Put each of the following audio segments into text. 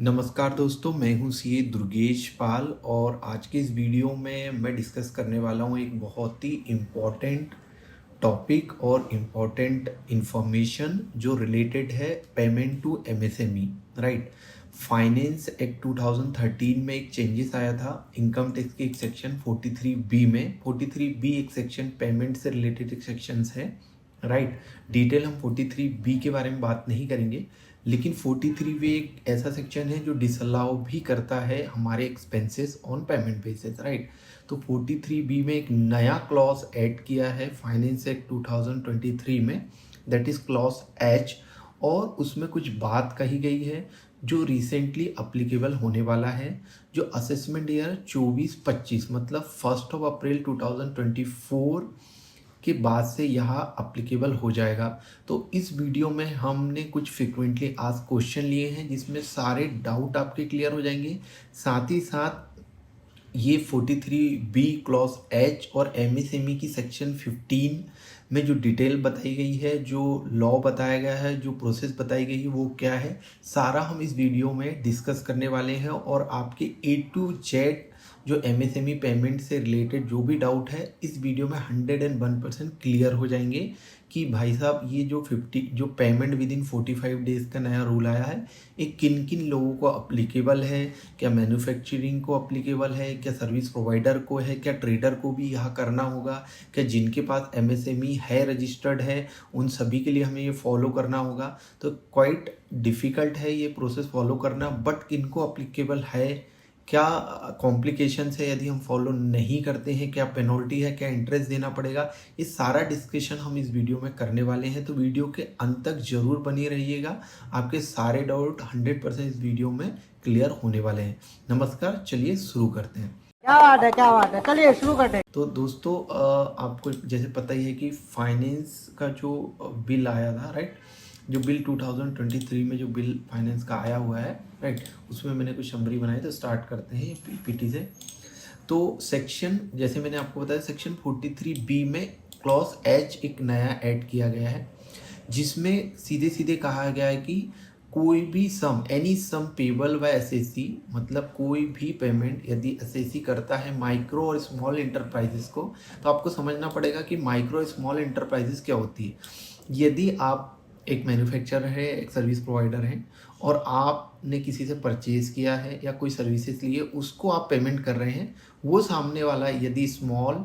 नमस्कार दोस्तों, मैं हूं सीए दुर्गेश पाल और आज के इस वीडियो में मैं डिस्कस करने वाला हूं एक बहुत ही इम्पॉर्टेंट टॉपिक और इम्पॉर्टेंट इंफॉर्मेशन जो रिलेटेड है payment to MSME. Right. Finance act 2013 में एक चेंजेस आया था इनकम टैक्स के एक सेक्शन 43B में। 43B एक सेक्शन पेमेंट से रिलेटेड एक सेक्शंस है। राइट। डिटेल हम 43B के बारे में बात नहीं करेंगे, लेकिन 43B एक ऐसा सेक्शन है जो डिसअलाउ भी करता है हमारे expenses on payment basis. Right. तो 43B में एक नया क्लॉज ऐड किया है फाइनेंस एक्ट 2023 में, दैट इज क्लॉज H, और उसमें कुछ बात कही गई है जो रिसेंटली अप्लीकेबल होने वाला है, जो असेसमेंट ईयर 24-25 मतलब 1 अप्रैल 2024 के बाद से यहाँ अप्लीकेबल हो जाएगा। तो इस वीडियो में हमने कुछ फ्रिक्वेंटली आस्क्ड क्वेश्चन लिए हैं जिसमें सारे डाउट आपके क्लियर हो जाएंगे। साथ ही साथ ये 43B क्लॉज H और एमएसएमई की सेक्शन 15 में जो डिटेल बताई गई है, जो लॉ बताया गया है, जो प्रोसेस बताई गई है, वो क्या है, सारा हम इस वीडियो में डिस्कस करने वाले हैं। और आपके A to Z जो एमएसएमई पेमेंट से रिलेटेड जो भी डाउट है इस वीडियो में 101% क्लियर हो जाएंगे कि भाई साहब ये जो पेमेंट विद इन 45 डेज का नया रूल आया है, ये किन किन लोगों को अप्लीकेबल है। क्या मैन्युफैक्चरिंग को अप्लीकेबल है, क्या सर्विस प्रोवाइडर को है, क्या ट्रेडर को भी यहाँ करना होगा, क्या जिनके पास एमएसएमई है रजिस्टर्ड है उन सभी के लिए हमें ये फॉलो करना होगा। तो क्वाइट डिफ़िकल्ट है ये प्रोसेस फॉलो करना, बट किनको अप्लीकेबल है, क्या कॉम्प्लिकेशंस है यदि हम फॉलो नहीं करते हैं, क्या पेनल्टी है, क्या इंटरेस्ट देना पड़ेगा, ये सारा डिस्कशन हम इस वीडियो में करने वाले हैं। तो वीडियो के अंत तक जरूर बनी रहिएगा, आपके सारे डाउट 100% इस वीडियो में क्लियर होने वाले हैं। नमस्कार, चलिए शुरू करते हैं। क्या बात है, चलिए शुरू करते हैं। तो दोस्तों, आपको जैसे पता ही है कि फाइनेंस का जो बिल आया था, राइट, जो बिल 2023 में जो बिल फाइनेंस का आया हुआ है, राइट, उसमें मैंने कुछ समरी बनाई। तो स्टार्ट करते हैं पीपीटी से। तो सेक्शन, जैसे मैंने आपको बताया, सेक्शन 43B में क्लॉज H एक नया ऐड किया गया है, जिसमें सीधे सीधे कहा गया है कि कोई भी sum, any sum payable by assessee, मतलब कोई भी पेमेंट यदि एसएससी करता है माइक्रो और स्मॉल इंटरप्राइजेस को, तो आपको समझना पड़ेगा कि माइक्रो और स्मॉल इंटरप्राइजेस क्या होती है। यदि आप एक मैन्युफैक्चरर है, एक सर्विस प्रोवाइडर है, और आपने किसी से परचेज किया है या कोई सर्विसेज लिए, उसको आप पेमेंट कर रहे हैं, वो सामने वाला यदि स्मॉल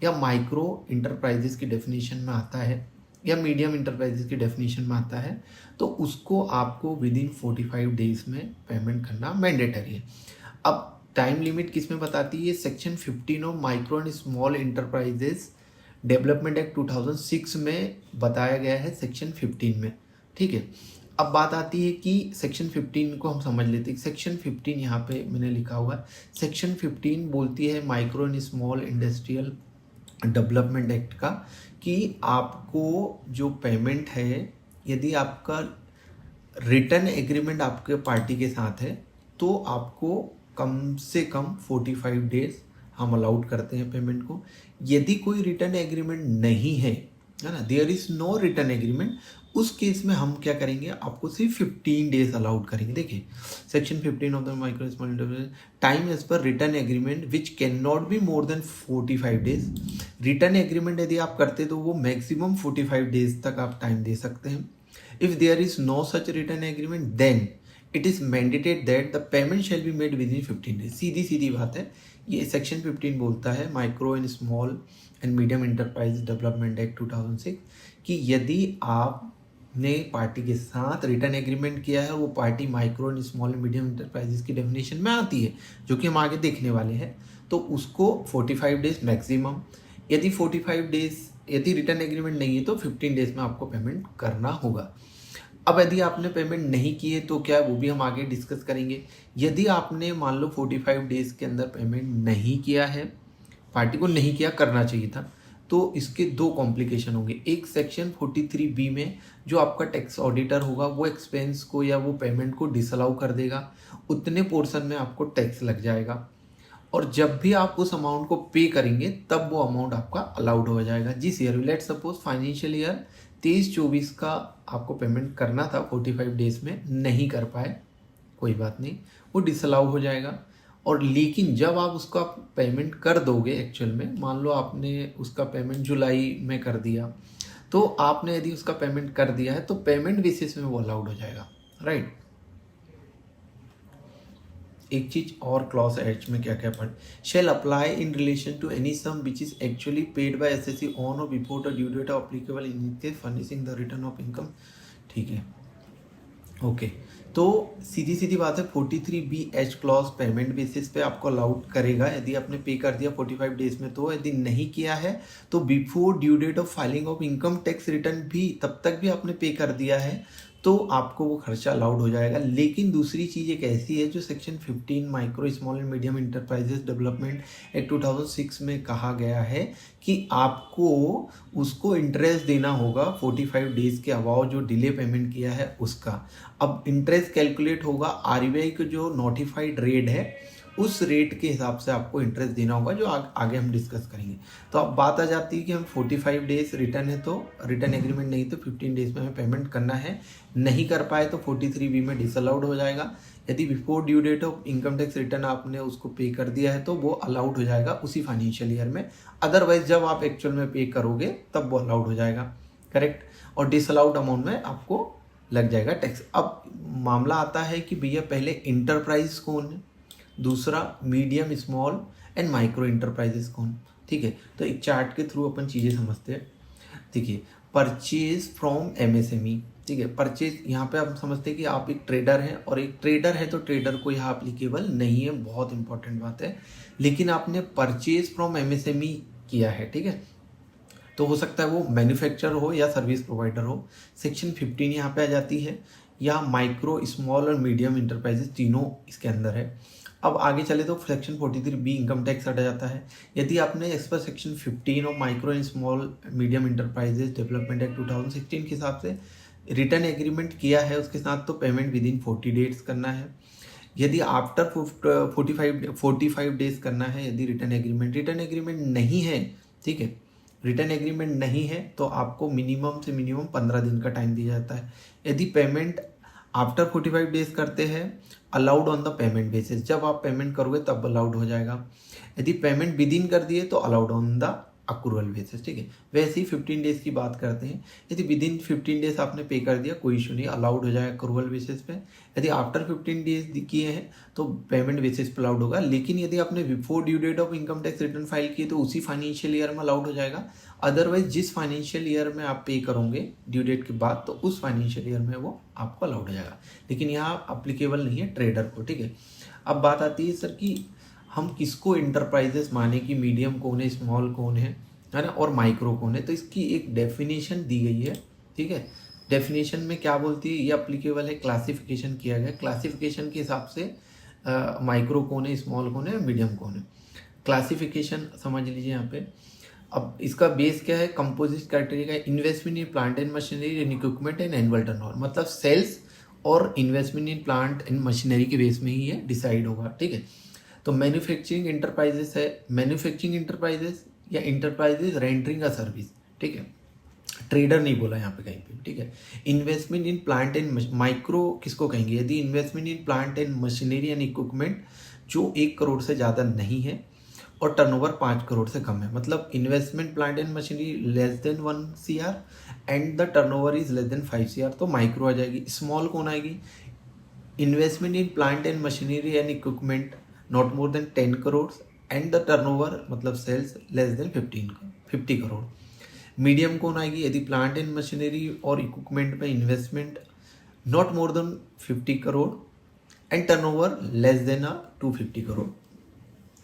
या माइक्रो इंटरप्राइजेस की डेफिनेशन में आता है या मीडियम इंटरप्राइजेस की डेफिनेशन में आता है, तो उसको आपको विद इन 45 डेज में पेमेंट करना मैंडेटरी है। अब टाइम लिमिट किस में बताती है? Section 15 of micro and small enterprises development act 2006 में बताया गया है, सेक्शन 15 में। ठीक है। अब बात आती है कि सेक्शन 15 को हम समझ लेते हैं। सेक्शन 15 यहाँ पे मैंने लिखा हुआ है। सेक्शन 15 बोलती है micro and small industrial development act का, कि आपको जो पेमेंट है, यदि आपका रिटर्न एग्रीमेंट आपके पार्टी के साथ है, तो आपको कम से कम 45 डेज हम अलाउड करते हैं पेमेंट को। यदि कोई रिटर्न एग्रीमेंट नहीं है ना, there is no return agreement, उस केस में हम क्या करेंगे, आपको सिर्फ 15 डेज अलाउड करेंगे। देखिए, section 15 of the micro small enterprise, time as per return agreement which can not be more than 45 days. Return agreement यदि आप करते तो वो मैक्सिमम 45 डेज तक आप टाइम दे सकते हैं। If there is no such written agreement, then it is mandated that the payment shall be made within 15 days. सीधी सीधी बात है, ये सेक्शन 15 बोलता है micro and small and medium enterprise development act 2006 कि यदि आपने पार्टी के साथ रिटर्न एग्रीमेंट किया है, वो party micro and small and medium enterprises की डेफिनेशन में आती है, जो कि हम आगे देखने वाले हैं, तो उसको 45 डेज मैक्सिमम, यदि 45 डेज यदि रिटर्न एग्रीमेंट नहीं है तो 15 डेज में आपको पेमेंट करना होगा। अब यदि आपने पेमेंट नहीं की है तो क्या, वो भी हम आगे डिस्कस करेंगे। यदि आपने मान लो 45 डेज के अंदर पेमेंट नहीं किया है, पार्टी को नहीं किया, करना चाहिए था, तो इसके दो कॉम्प्लिकेशन होंगे। एक, सेक्शन 43B में जो आपका टैक्स ऑडिटर होगा वो एक्सपेंस को या वो पेमेंट को डिसअलाउ कर देगा, उतने पोर्शन में आपको टैक्स लग जाएगा, और जब भी आप उस अमाउंट को पे करेंगे तब वो अमाउंट आपका अलाउड हो जाएगा। जिस year, let suppose financial year 23-24 का आपको पेमेंट करना था 45 डेज में, नहीं कर पाए, कोई बात नहीं, वो डिसअलाउ हो जाएगा। और लेकिन जब आप उसका पेमेंट कर दोगे, एक्चुअल में मान लो आपने उसका पेमेंट जुलाई में कर दिया, तो आपने यदि उसका पेमेंट कर दिया है तो पेमेंट बेसिस में वो अलाउड हो जाएगा, राइट। एक चीज और क्लॉज एच में क्या क्या पढ़, shall apply in relation to any sum which is actually paid by assessee on or before the due date applicable in case furnishing the return of income. ठीक है, ओके। तो सीधी सीधी बात है, 43BH क्लॉज पेमेंट बेसिस पे आपको allowed करेगा यदि आपने पे कर दिया 45 डेज में, तो यदि नहीं किया है तो before due date of filing of income tax return भी तब तक भी आपने पे कर दिया है तो आपको वो खर्चा अलाउड हो जाएगा। लेकिन दूसरी चीज़ एक ऐसी है जो section 15 micro small and medium enterprises development act 2006 में कहा गया है कि आपको उसको इंटरेस्ट देना होगा 45 डेज के अबाव जो डिले पेमेंट किया है उसका। अब इंटरेस्ट कैलकुलेट होगा आरबीआई का जो नोटिफाइड रेट है उस रेट के हिसाब से आपको इंटरेस्ट देना होगा, जो आगे हम डिस्कस करेंगे। तो अब बात आ जाती है कि हम 45 डेज रिटर्न है तो रिटर्न एग्रीमेंट नहीं तो 15 डेज में हमें पेमेंट करना है, नहीं कर पाए तो 43B में डिसअलाउड हो जाएगा। यदि before due date of income tax return आपने उसको पे कर दिया है तो वो अलाउड हो जाएगा उसी फाइनेंशियल ईयर में, अदरवाइज जब आप एक्चुअल में पे करोगे तब वो अलाउड हो जाएगा, करेक्ट। और डिसअलाउड अमाउंट में आपको लग जाएगा टैक्स। अब मामला आता है कि भैया पहले इंटरप्राइज कौन है, दूसरा medium small and micro enterprises कौन। ठीक है, तो एक चार्ट के थ्रू अपन चीज़ें समझते हैं। देखिए, परचेज फ्रॉम एमएसएमई, ठीक है, परचेज यहाँ पे आप समझते हैं कि आप एक ट्रेडर हैं और एक ट्रेडर है तो ट्रेडर को यहाँ अप्लीकेबल नहीं है, बहुत इंपॉर्टेंट बात है। लेकिन आपने परचेज फ्रॉम एमएसएमई किया है, ठीक है, तो हो सकता है वो मैन्युफैक्चरर हो या सर्विस प्रोवाइडर हो, सेक्शन 15 यहाँ पे आ जाती है, या माइक्रो स्मॉल और मीडियम इंटरप्राइजेस तीनों इसके अंदर है। अब आगे चले तो सेक्शन 43B इनकम टैक्स हटा जाता है। यदि आपने इस पर सेक्शन 15 और micro and small medium enterprises development act 2016 के हिसाब से रिटर्न एग्रीमेंट किया है उसके साथ, तो पेमेंट विद इन 40 डेज करना है। यदि आफ्टर 45 डेज करना है, यदि रिटर्न एग्रीमेंट नहीं है, ठीक है, रिटर्न एग्रीमेंट नहीं है तो आपको मिनिमम से मिनिमम 15 दिन का टाइम दिया जाता है। यदि पेमेंट आफ्टर 45 डेज करते हैं, allowed on the payment basis, जब आप पेमेंट करोगे तब अलाउड हो जाएगा। यदि पेमेंट विद इन कर दिए तो allowed on the accrual basis, ठीक है। वैसे ही 15 डेज की बात करते हैं, यदि विद इन 15 डेज आपने पे कर दिया कोई इशू नहीं, अलाउड हो जाएगा अक्रूवल बेसिस पे। यदि आफ्टर 15 डेज किए हैं तो पेमेंट बेसिस पे अलाउड होगा। लेकिन यदि आपने before due date of income tax return file किए तो उसी फाइनेंशियल ईयर में अलाउड हो जाएगा। अदरवाइज जिस फाइनेंशियल ईयर में आप पे करोगे ड्यू डेट के बाद तो उस फाइनेंशियल ईयर में वो आपको अलाउड हो जाएगा। लेकिन यहाँ अप्लीकेबल नहीं है ट्रेडर को, ठीक है। अब बात आती है सर कि हम किसको इंटरप्राइजेस माने कि मीडियम कौन है, स्मॉल कौन है ना, और माइक्रो कौन है। तो इसकी एक डेफिनेशन दी गई है, ठीक है। डेफिनेशन में क्या बोलती है, ये अप्लीकेबल है, क्लासिफिकेशन किया गया, क्लासिफिकेशन के हिसाब से माइक्रो कौन है, स्मॉल कौन है, मीडियम कौन है। क्लासिफिकेशन समझ लीजिए यहाँ पे। अब इसका बेस क्या है, कंपोजिट क्राइटेरिया का investment in plant and machinery and equipment and annual turnover, मतलब सेल्स और investment in plant and machinery के बेस में ही ये डिसाइड होगा, ठीक है। तो मैन्युफैक्चरिंग इंटरप्राइजेस है, मैन्युफैक्चरिंग इंटरप्राइजेस या इंटरप्राइजेस रेंडरिंग अ सर्विस, ठीक है, ट्रेडर नहीं बोला यहाँ पे कहीं पे, ठीक है। Investment in plant and micro किसको कहेंगे, यदि investment in plant and machinery and equipment जो 1 करोड़ से ज़्यादा नहीं है और टर्नओवर 5 करोड़ से कम है, मतलब investment plant and machinery less than 1 CR and the turnover is less than 5 CR, तो माइक्रो आ जाएगी। स्मॉल कौन आएगी, investment in plant and machinery and equipment not more than 10 crore and the turnover मतलब sales less than 50 crore. Medium कौन आएगी, यदि plant and machinery और इक्विपमेंट में investment not more than 50 crore and turnover less than 250 crore,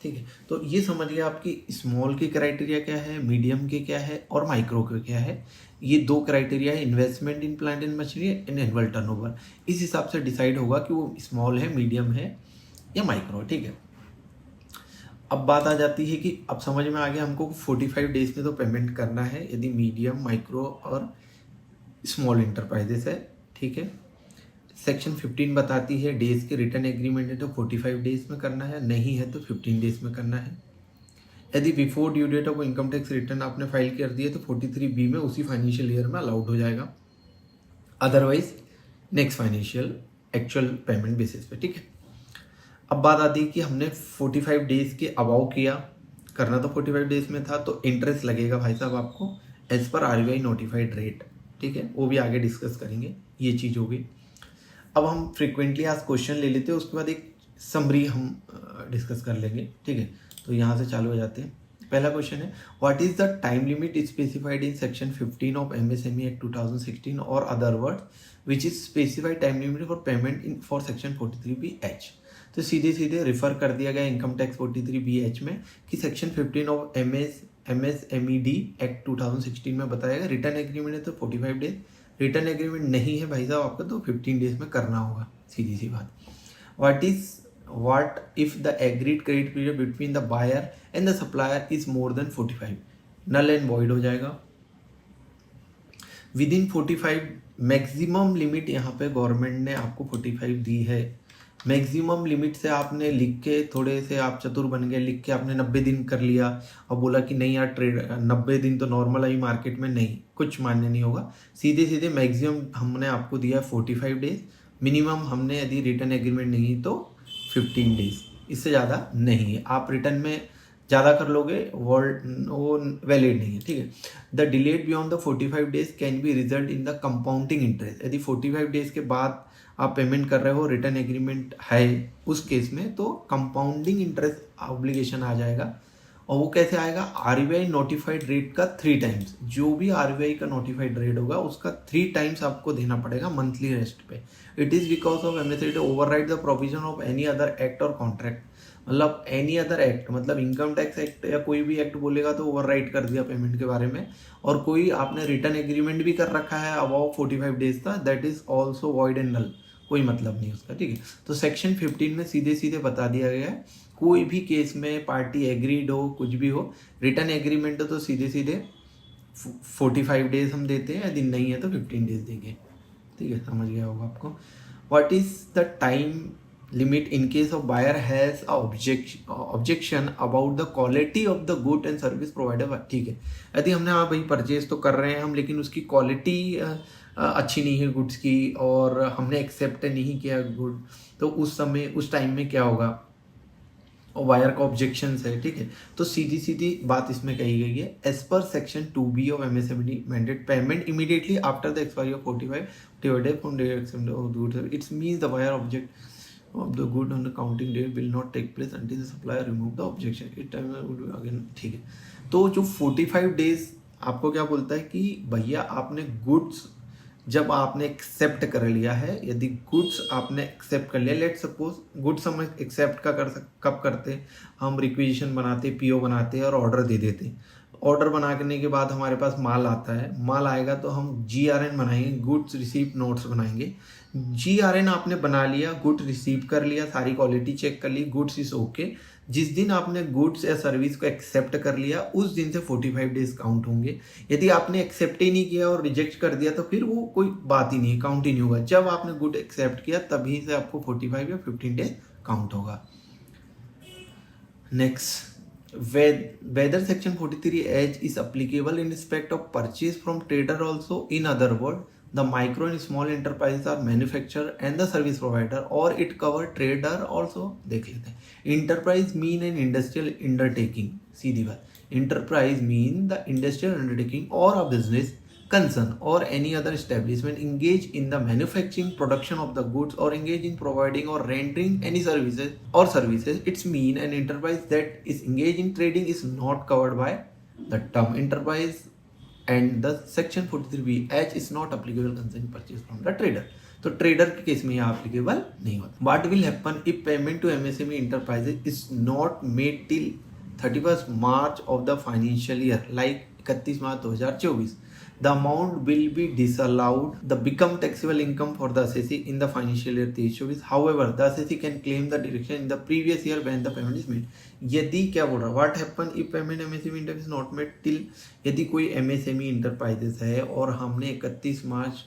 ठीक है। तो ये समझ लिया आपकी स्मॉल के क्राइटेरिया क्या है, मीडियम के क्या है और माइक्रो के क्या है। ये 2 क्राइटेरिया है, investment in plant and machinery and annual turnover. इस हिसाब से डिसाइड होगा कि वो स्मॉल है, मीडियम है या माइक्रो, ठीक है। अब बात आ जाती है कि अब समझ में आ गया हमको 45 डेज में तो पेमेंट करना है यदि मीडियम, माइक्रो और स्मॉल इंटरप्राइजेस है, ठीक है। सेक्शन 15 बताती है डेज के रिटर्न एग्रीमेंट है तो 45 डेज में करना है, नहीं है तो 15 डेज में करना है। यदि before due date of income tax return आपने फाइल कर दिए तो 43B में उसी फाइनेंशियल ईयर में अलाउड हो जाएगा, otherwise next financial actual payment basis पे, ठीक है। अब बात आती है कि हमने 45 डेज के अबाउ किया, करना तो 45 डेज में था, तो इंटरेस्ट लगेगा भाई साहब आपको as per RBI notified rate, ठीक है, वो भी आगे डिस्कस करेंगे, ये चीज़ होगी। अब हम फ्रिक्वेंटली आज क्वेश्चन ले लेते हैं, उसके बाद एक समरी हम डिस्कस कर लेंगे, ठीक है। तो यहाँ से चालू हो जाते हैं। पहला क्वेश्चन है, what is the time limit specified in section 15 of MSME act 2016 और other words which is specified time limit for payment in for section 43BH। तो सीधे सीधे रिफर कर दिया गया इनकम टैक्स 43BH में कि सेक्शन 15 ऑफ MSMED एक्ट 2016 में बताया गया रिटर्न एग्रीमेंट है तो 45 डेज, रिटर्न एग्रीमेंट नहीं है भाई साहब आपका तो 15 डेज में करना होगा, सीधी सी बात। What if the agreed credit period between the buyer and the supplier is more than 45? null and void हो जाएगा। विदिन 45 मैक्सिमम लिमिट यहाँ पे गवर्नमेंट ने आपको 45 दी है। मैक्सिमम लिमिट से आपने लिख के, थोड़े से आप चतुर बन गए, लिख के आपने 90 दिन कर लिया और बोला कि नहीं यार ट्रेड 90 दिन तो नॉर्मल आई मार्केट में, नहीं, कुछ मान्य नहीं होगा। सीधे सीधे मैक्सिमम हमने आपको दिया है 45 डेज, मिनिमम हमने यदि रिटर्न एग्रीमेंट नहीं तो 15 डेज, इससे ज़्यादा नहीं है। आप रिटर्न में ज़्यादा कर लोगे वो वैलिड नहीं है, ठीक है। The delayed beyond the 45 days can be result in the compounding interest. यदि 45 डेज के बाद आप पेमेंट कर रहे हो, रिटर्न एग्रीमेंट है उस केस में, तो कंपाउंडिंग इंटरेस्ट ऑब्लिगेशन आ जाएगा। और वो कैसे आएगा? RBI नोटिफाइड रेट का 3 टाइम्स, जो भी RBI का नोटिफाइड रेट होगा उसका 3 टाइम्स आपको देना पड़ेगा मंथली रेस्ट पे। It is because of MSME override the provision of any other act और कॉन्ट्रैक्ट। मतलब एनी अदर एक्ट मतलब इनकम टैक्स एक्ट या कोई भी एक्ट बोलेगा तो ओवरराइड कर दिया पेमेंट के बारे में। और कोई आपने रिटर्न एग्रीमेंट भी कर रखा है अबाउ 45 डेज का, that is also void and null, कोई मतलब नहीं उसका, ठीक है। तो सेक्शन 15 में सीधे सीधे बता दिया गया है, कोई भी केस में पार्टी एग्रीड हो, कुछ भी हो, रिटर्न एग्रीमेंट हो तो सीधे सीधे 45 डेज हम देते हैं, यदि नहीं है तो 15 डेज देंगे, ठीक है, समझ गया होगा आपको। What is the time limit in case of buyer has objection about the quality of the good and service provider, ठीक है। यदि हमने हाँ भाई परचेज तो कर रहे हैं हम, लेकिन उसकी क्वालिटी अच्छी नहीं है गुड्स की और हमने एक्सेप्ट नहीं किया गुड, तो उस समय उस टाइम में क्या होगा? और वायर का ऑब्जेक्शन है, ठीक है। तो सीधी सीधी बात इसमें कही गई है, as per section 2B of MSME mandate payment immediately after the expiry of 45 divided from the exempt of goods. It means the buyer object of the good on the counting date will not take place until the supplier remove the objection. It time would be again, ठीक है। तो जो 45 days आपको क्या बोलता है कि भैया आपने गुड्स जब आपने एक्सेप्ट कर लिया है, यदि गुड्स आपने एक्सेप्ट कर लिया, लेट सपोज गुड्स हम एक्सेप्ट कब करते, हम रिक्विजिशन बनाते, PO बनाते और ऑर्डर दे देते। ऑर्डर बनाने के बाद हमारे पास माल आता है, माल आएगा तो हम GRN बनाएंगे, गुड्स रिसीव नोट्स बनाएंगे। GRN आपने बना लिया, गुड रिसीव कर लिया, सारी क्वालिटी चेक कर ली, गुड्स इज ओके। जिस दिन आपने गुड्स या सर्विस को एक्सेप्ट कर लिया उस दिन से 45 डेज काउंट होंगे। यदि आपने एक्सेप्ट ही नहीं किया और रिजेक्ट कर दिया तो फिर वो कोई बात ही नहीं, काउंट ही नहीं होगा। जब आपने गुड एक्सेप्ट किया तभी से आपको 45 या 15 डेज काउंट होगा। Next, whether section 43H is applicable in respect of purchase from trader also. In other words, the micro and small enterprises are manufacturer and the service provider, or it cover trader also. देख लेते हैं। Enterprise mean an industrial undertaking, सीधी बात। Enterprise mean the industrial undertaking or a business concern or any other establishment engage in the manufacturing production of the goods or engage in providing or rendering any services. It's mean an enterprise that is engaged in trading is not covered by the term enterprise, and the section 43BH is not applicable concerning purchase from the trader. तो trader के case में यहाँ applicable नहीं होता। What will happen if payment to MSME enterprises is not made till 31st March of the financial year, like 31 March 2024? The amount will be disallowed, the become taxable income for the assessee in the financial year 23-24. However, the assessee can claim the deduction in the previous year when the payment is made. यदि क्या बोल रहा है, what happen if payment MSME enterprise is not made till, यदि कोई MSME enterprises है और हमने 31 मार्च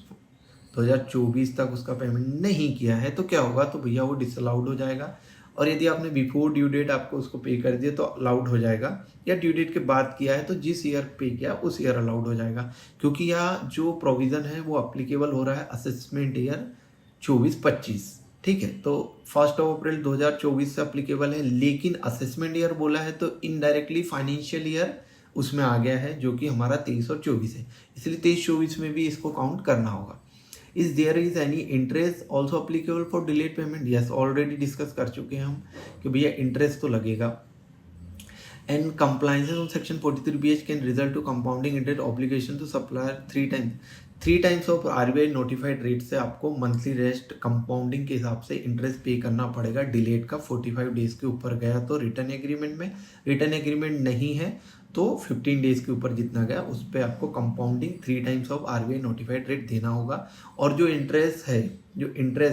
2024 तक उसका पेमेंट नहीं किया है तो क्या होगा? तो भैया वो डिसअलाउड हो जाएगा। और यदि आपने बिफोर ड्यू डेट आपको उसको पे कर दिया तो अलाउड हो जाएगा, या ड्यू डेट के बाद किया है तो जिस ईयर पे किया उस ईयर अलाउड हो जाएगा। क्योंकि यहाँ जो प्रोविज़न है वो अप्लीकेबल हो रहा है असेसमेंट ईयर 24-25, ठीक है। तो 1 अप्रैल 2024 से अप्लीकेबल है, लेकिन असेसमेंट ईयर बोला है तो इनडायरेक्टली फाइनेंशियल ईयर उसमें आ गया है, जो कि हमारा 23 और 24 है, इसलिए 23-24 में भी इसको काउंट करना होगा। Is there is any interest also applicable for delayed payment? Yes, already discuss कर चुके हैं हम कि भैया इंटरेस्ट तो लगेगा। And compliances on section 43BH can result to compounding interest obligation to supplier 3 times of RBI notified rate से आपको मंथली रेस्ट कंपाउंडिंग के हिसाब से इंटरेस्ट पे करना पड़ेगा। डिलेट का 45 डेज के ऊपर गया तो रिटर्न एग्रीमेंट में, रिटर्न एग्रीमेंट नहीं है तो 15 डेज के ऊपर जितना गया उस पर आपको compounding 3 times of RBI notified rate देना होगा। और जो इंटरेस्ट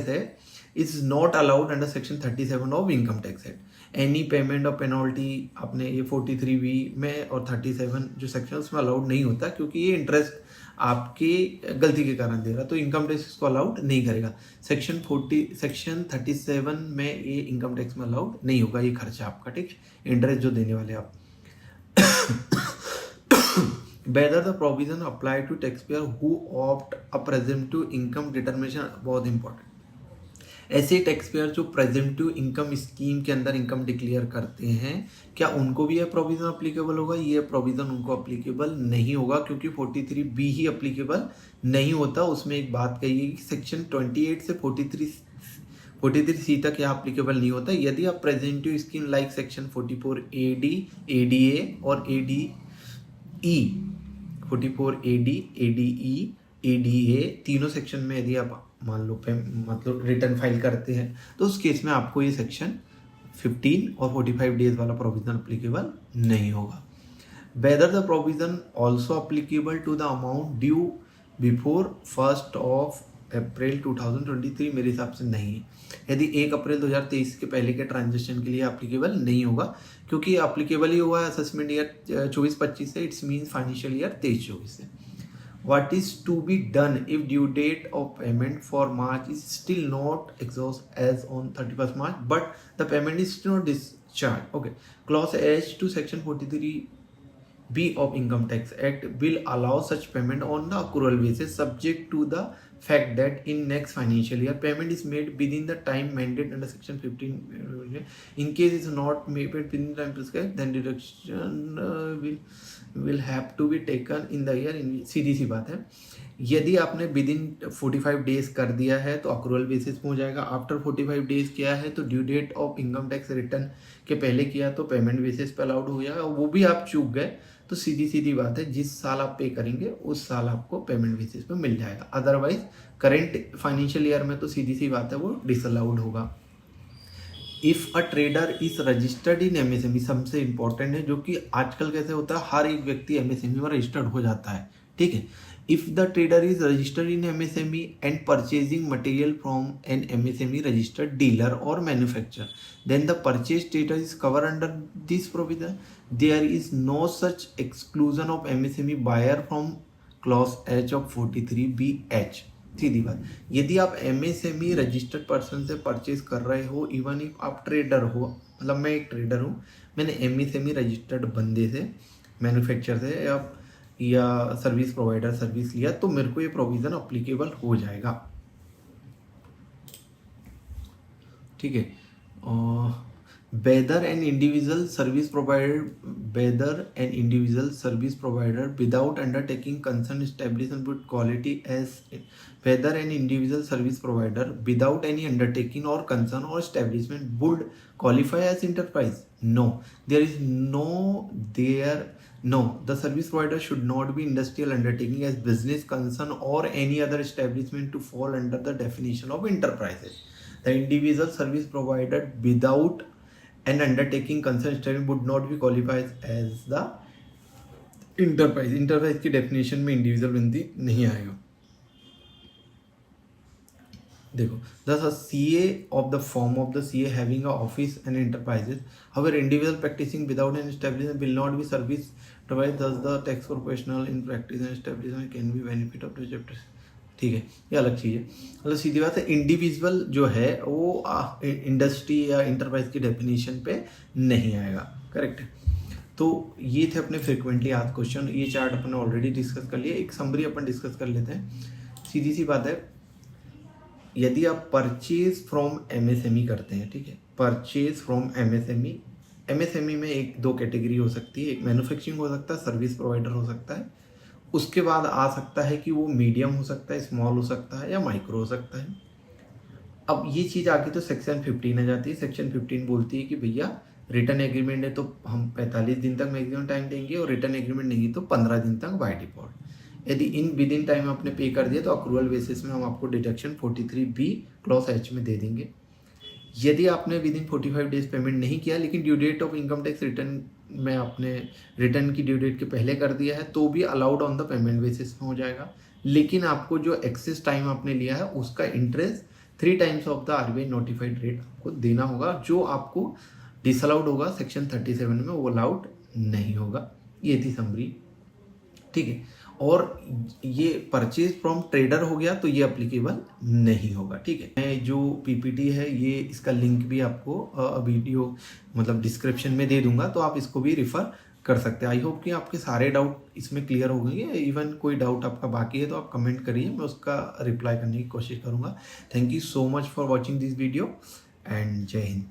है is not allowed under section 37 of income tax act. Any payment of penalty अपने ये 43B में और 37 जो सेक्शन उसमें अलाउड नहीं होता, क्योंकि ये इंटरेस्ट आपकी गलती के कारण दे रहा, तो इनकम टैक्स इसको अलाउड नहीं करेगा। सेक्शन 37 में ये इनकम टैक्स में अलाउड नहीं होगा, ये खर्चा आपका, ठीक है, इंटरेस्ट जो देने वाले आप। Whether the provision apply to taxpayer who opt a presumptive income determination, बहुत important। ऐसे टैक्सपेयर जो प्रेजेंटिव इनकम स्कीम के अंदर इनकम डिक्लेयर करते हैं, क्या उनको भी यह प्रोविजन अप्लीकेबल होगा? ये प्रोविजन उनको अप्लीकेबल नहीं होगा, क्योंकि 43B ही अप्लीकेबल नहीं होता। उसमें एक बात कही है कि सेक्शन 28 से 43C तक यह अप्लीकेबल नहीं होता। यदि आप प्रेजेंटिव scheme like section 44AD, ADA और ADE, 44AD, ADE, ADA तीनों सेक्शन में यदि आप मान लो मतलब रिटर्न फाइल करते हैं तो उस केस में आपको ये सेक्शन 15 और 45 डेज वाला प्रोविजन अप्लीकेबल नहीं होगा। Whether the provision also applicable to the amount due before 1 April 2023, मेरे हिसाब से नहीं है। यदि 1 अप्रैल 2023 के पहले के ट्रांजेक्शन के लिए अप्लीकेबल नहीं होगा, क्योंकि अप्लीकेबल ही हुआ है असेसमेंट ईयर 24-25 से, इट्स मीन्स फाइनेंशियल ईयर 23-24 से। What is to be done if due date of payment for March is still not exhaust as on 31st March, but the payment is still not discharged? Okay. Clause H to section 43B of Income Tax Act will allow such payment on the accrual basis, subject to the fact that in next financial year payment is made within the time mandated under section 15. In case it's not made within the time prescribed, then deduction will have to be taken in the year. सीधी सी बात है, यदि आपने with in 45 days कर दिया है तो accrual basis में हो जाएगा। आफ्टर 45 डेज किया है तो due date of income tax return के पहले किया तो पेमेंट बेसिस पे अलाउड हो जाएगा। वो भी आप चूक गए तो सीधी बात है, जिस साल आप पे करेंगे उस साल आपको पेमेंट बेसिस पे मिल जाएगा। अदरवाइज करेंट फाइनेंशियल ईयर में तो सीधी सी बात है वो डिसअलाउड होगा। If a trader is registered in MSME, सबसे इंपॉर्टेंट है, जो कि आजकल कैसे होता है हर एक व्यक्ति MSME में रजिस्टर्ड हो जाता है, ठीक है। If the trader is registered in MSME and purchasing material from an MSME registered dealer or manufacturer, then the purchase trader is cover under this provision. There is no such exclusion of MSME buyer from clause H of 43BH। सीधी बात, यदि आप MSME registered person से purchase कर रहे हो, even if आप trader हो, मतलब मैं एक ट्रेडर हूँ, मैंने MSME रजिस्टर्ड बंदे से, मैन्युफैक्चर से या सर्विस प्रोवाइडर सर्विस लिया, तो मेरे को ये प्रोविज़न अप्लीकेबल हो जाएगा, ठीक है। whether an individual service provider without undertaking concerned establishment would quality as whether an individual service provider without any undertaking or concern or establishment would qualify as enterprise? No, the service provider should not be industrial undertaking as business concern or any other establishment to fall under the definition of enterprises. The individual service provider without an undertaking concern establishment would not be qualified as the enterprise. Enterprise की definition में individual बंदी नहीं आएगा। देखो, thus a CA of the form of the CA having a office and enterprises, however individual practicing without an establishment will not be service provided. Thus the tax professional in practice and establishment can be benefit of the chapter। ठीक है, ये अलग चीज़ है। मतलब सीधी बात है, individual जो है वो इंडस्ट्री या इंटरप्राइज की डेफिनेशन पे नहीं आएगा, करेक्ट है। तो ये थे अपने फ्रिक्वेंटली आस्क्ड क्वेश्चन। ये चार्ट अपन ऑलरेडी डिस्कस कर लिया, एक समरी अपन डिस्कस कर लेते हैं। सीधी सी बात है, यदि आप परचेज फ्रॉम एमएसएमई करते हैं, ठीक है, परचेज फ्रॉम एमएसएमई, एमएसएमई में एक दो कैटेगरी हो सकती है, एक मैन्युफैक्चरिंग हो सकता है, सर्विस प्रोवाइडर हो सकता है, उसके बाद आ सकता है कि वो मीडियम हो सकता है, स्मॉल हो सकता है या माइक्रो हो सकता है। अब ये चीज़ आके तो सेक्शन 15 आ जाती है। सेक्शन 15 बोलती है कि भैया रिटर्न एग्रीमेंट है तो हम 45 दिन तक मैक्सिमम टाइम देंगे, और रिटर्न एग्रीमेंट नहीं तो 15 दिन तक बाय डिफॉल्ट। यदि इन विद इन टाइम आपने पे कर दिया तो अक्रूवल बेसिस में हम आपको डिडक्शन 43B क्लॉज H में दे देंगे। यदि आपने विद इन 45 डेज पेमेंट नहीं किया लेकिन due date of income tax return में आपने रिटर्न की ड्यू डेट के पहले कर दिया है तो भी allowed on the payment basis में हो जाएगा। लेकिन आपको जो एक्सेस टाइम आपने लिया है उसका interest 3 times of the RBI notified rate आपको देना होगा, जो आपको डिसअलाउड होगा सेक्शन 37 में, वो अलाउड नहीं होगा। ये थी समरी, ठीक है। और ये परचेज फ्रॉम ट्रेडर हो गया तो ये अप्लीकेबल नहीं होगा, ठीक है। मैं जो पीपीटी है ये इसका लिंक भी आपको वीडियो मतलब डिस्क्रिप्शन में दे दूंगा, तो आप इसको भी रिफर कर सकते हैं। आई होप कि आपके सारे डाउट इसमें क्लियर हो गए। इवन कोई डाउट आपका बाकी है तो आप कमेंट करिए, मैं उसका रिप्लाई करने की कोशिश करूंगा। Thank you so much for watching this video and जय हिंद।